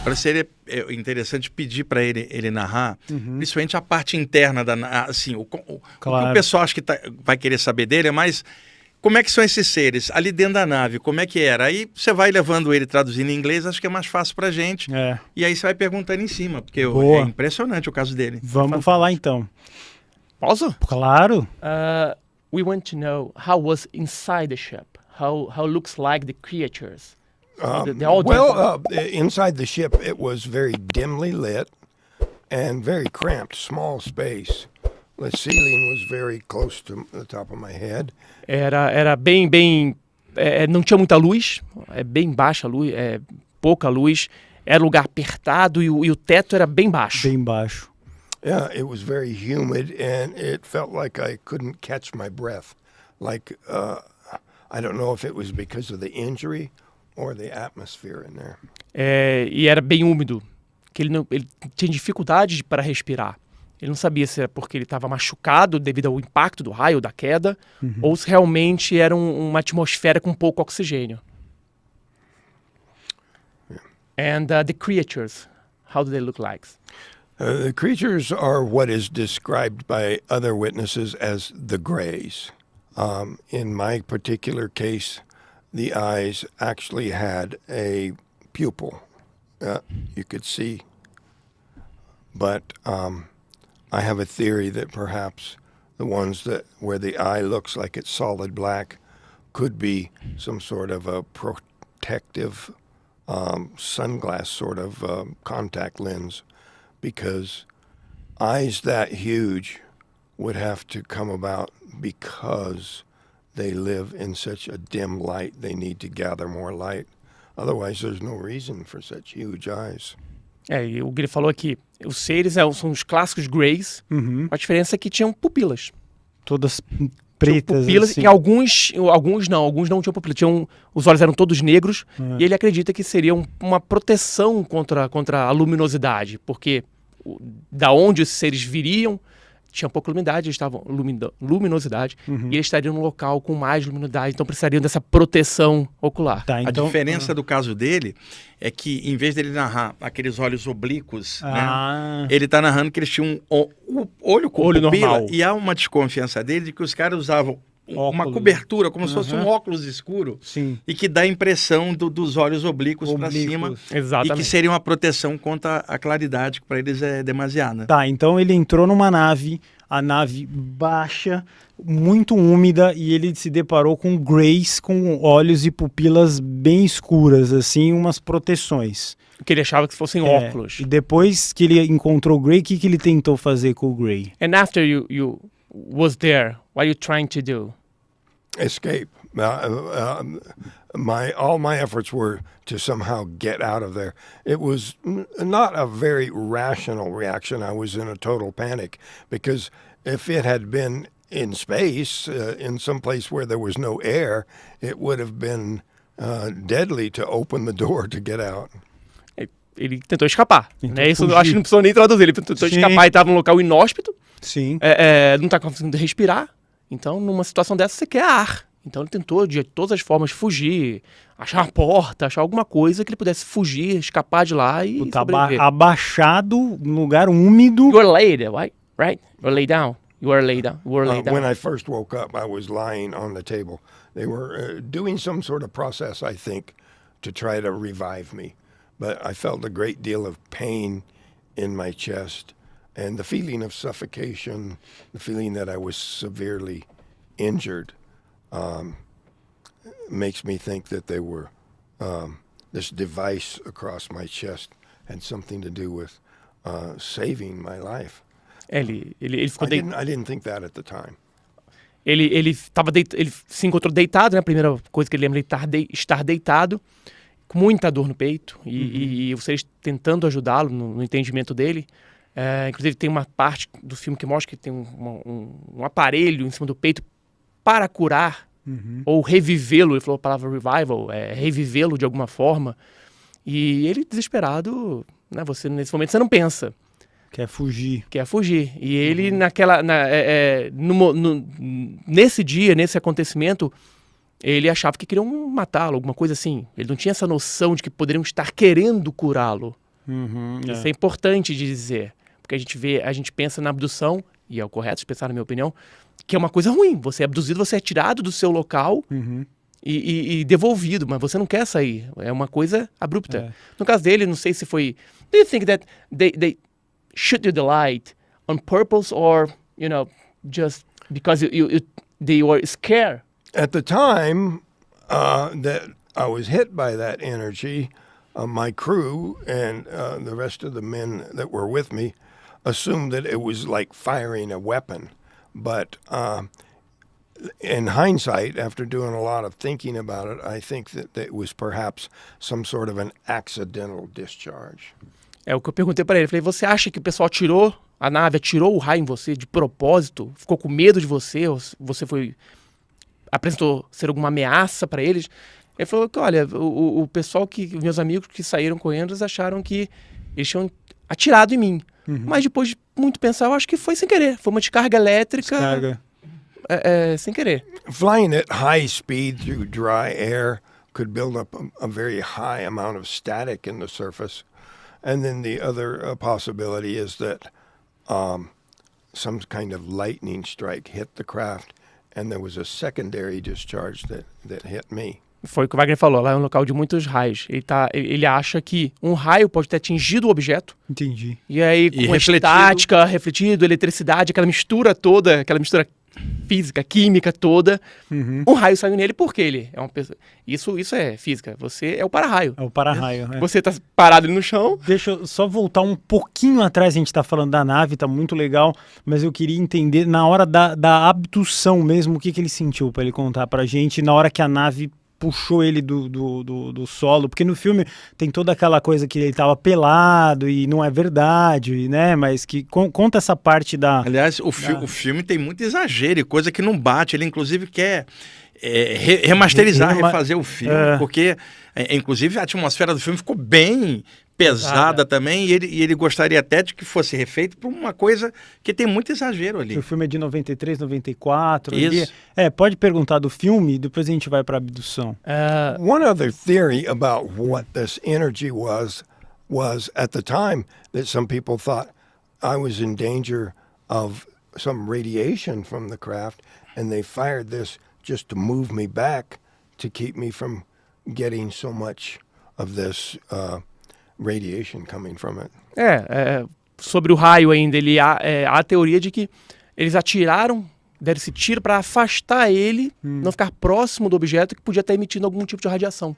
Para ser interessante pedir para ele narrar, principalmente a parte interna assim, o que o pessoal acha que vai querer saber dele é mais como é que são esses seres ali dentro da nave, como é que era. Aí você vai levando ele traduzindo em inglês, acho que é mais fácil pra gente. E aí você vai perguntando em cima, porque é impressionante o caso dele. Vamos falar então. Posso? Claro. We want to know how was inside the ship, how looks like the creatures. Inside the ship, it was very dimly lit and very cramped, small space. The ceiling was very close to the top of my head. Era bem não tinha muita luz, bem baixa a luz, pouca luz. Era lugar apertado e o teto era bem baixo. Bem baixo. Yeah, it was very humid and it felt like I couldn't catch my breath. Like I don't know if it was because of the injury or the atmosphere in there. E era bem úmido, que ele tinha dificuldade para respirar. Ele não sabia se era porque ele estava machucado devido ao impacto do raio, da queda, ou se realmente era uma atmosfera com pouco oxigênio. And the creatures, how do they look like? The creatures are what is described by other witnesses as the Greys. In my particular case, the eyes actually had a pupil. You could see. But I have a theory that perhaps the ones where the eye looks like it's solid black could be some sort of a protective sunglass sort of contact lens, because eyes that huge would have to come about because they live in such a dim light. They need to gather more light. Otherwise, there's no reason for such huge eyes. E o que ele falou aqui, os seres são os clássicos Greys, a diferença é que tinham pupilas. Todas pretas, pupilas, assim. E alguns não tinham pupila, os olhos eram todos negros, e ele acredita que seria uma proteção contra a luminosidade, porque da onde esses seres viriam, tinha pouca luminosidade, eles estavam luminosidade, e eles estariam num local com mais luminosidade, então precisariam dessa proteção ocular. A diferença do caso dele é que, em vez dele narrar aqueles olhos oblíquos, né, ele está narrando que eles tinham um olho com pupila, normal. E há uma desconfiança dele de que os caras usavam uma cobertura, como se fosse um óculos escuro, e que dá a impressão dos olhos oblíquos para cima. Exatamente. E que seria uma proteção contra a claridade, que para eles é demasiada. Tá, então ele entrou numa nave, a nave baixa, muito úmida, e ele se deparou com Greys com olhos e pupilas bem escuras, assim, umas proteções. Que ele achava que fossem óculos. E depois que ele encontrou o Grey, o que ele tentou fazer com o Grey? And after you was there, what are you trying to do? Escape. All my efforts were to somehow get out of there. It was not a very rational reaction. I was in a total panic, because if it had been in space, in some place where there was no air, it would have been deadly to open the door to get out. Ele tentou escapar, né? Isso eu acho que não precisou nem traduzir. Ele tentou escapar e estava num local inóspito. Sim. Não está conseguindo respirar. Então, numa situação dessa, você quer ar. Então, ele tentou, de todas as formas, fugir, achar uma porta, achar alguma coisa que ele pudesse fugir, escapar de lá e sobreviver. Abaixado, num lugar úmido. You were laid, right? You were laid down. You were laid down. When I first woke up, I was lying on the table. They were doing some sort of process, I think, to try to revive me. But I felt a great deal of pain in my chest, and the feeling of suffocation, the feeling that I was severely injured, makes me think that they were this device across my chest had something to do with saving my life. Ele ficou I didn't think that at the time. Ele se encontrou deitado, né? A primeira coisa que ele lembra é estar deitado, com muita dor no peito, e vocês tentando ajudá-lo no entendimento dele. Inclusive tem uma parte do filme que mostra que tem um aparelho em cima do peito para curar ou revivê-lo. Ele falou a palavra revival, revivê-lo de alguma forma. E ele desesperado, né? Nesse momento você não pensa. Quer fugir. E ele nesse dia, nesse acontecimento, ele achava que queriam matá-lo, alguma coisa assim. Ele não tinha essa noção de que poderiam estar querendo curá-lo. Isso é importante de dizer, porque a gente pensa na abdução, e é o correto de pensar, na minha opinião, que é uma coisa ruim. Você é abduzido, você é tirado do seu local e devolvido, mas você não quer sair. É uma coisa abrupta. No caso dele, não sei se foi... Do you think that they shoot you the light on purpose or, you know, just because they were scared? At the time that I was hit by that energy, my crew and the rest of the men that were with me assumed that it was like firing a weapon. But in hindsight, after doing a lot of thinking about it, I think that it was perhaps some sort of an accidental discharge. É o que eu perguntei para ele. Falei, você acha que o pessoal a nave atirou o raio em você de propósito? Ficou com medo de você? Ou você apresentou ser alguma ameaça para eles? Ele falou que, olha, o pessoal meus amigos que saíram correndo, eles acharam que eles tinham atirado em mim. Mas depois de muito pensar, eu acho que foi sem querer. Foi uma descarga elétrica sem querer. Flying at high speed through dry air could build up a very high amount of static in the surface. And then the other possibility is that some kind of lightning strike hit the craft and there was a secondary discharge that hit me. Foi o que o Wagner falou, lá é um local de muitos raios. Ele acha que um raio pode ter atingido o objeto. Entendi. E aí, com a estática, refletido, eletricidade, aquela mistura toda, aquela mistura física, química toda, um raio saiu nele porque ele é uma pessoa. Isso é física. Você é o para-raio. É o para-raio. Você tá parado ali no chão. Deixa eu só voltar um pouquinho atrás, a gente tá falando da nave, tá muito legal, mas eu queria entender, na hora da abdução mesmo, o que ele sentiu para ele contar pra gente, na hora que a nave puxou ele do solo, porque no filme tem toda aquela coisa que ele tava pelado e não é verdade, né, mas que conta essa parte da... Aliás, o filme tem muito exagero e coisa que não bate, ele inclusive quer remasterizar, refazer o filme, porque inclusive a atmosfera do filme ficou bem pesada também, e ele gostaria até de que fosse refeito por uma coisa que tem muito exagero ali. O filme é de 93, 94. Isso. Pode perguntar do filme, depois a gente vai para a abdução. One other theory about what this energy was at the time that some people thought I was in danger of some radiation from the craft, and they fired this just to move me back to keep me from getting so much of this radiation coming from it. Sobre o raio ainda, há a teoria de que eles atiraram, deram esse tiro para afastar ele, não ficar próximo do objeto que podia estar emitindo algum tipo de radiação.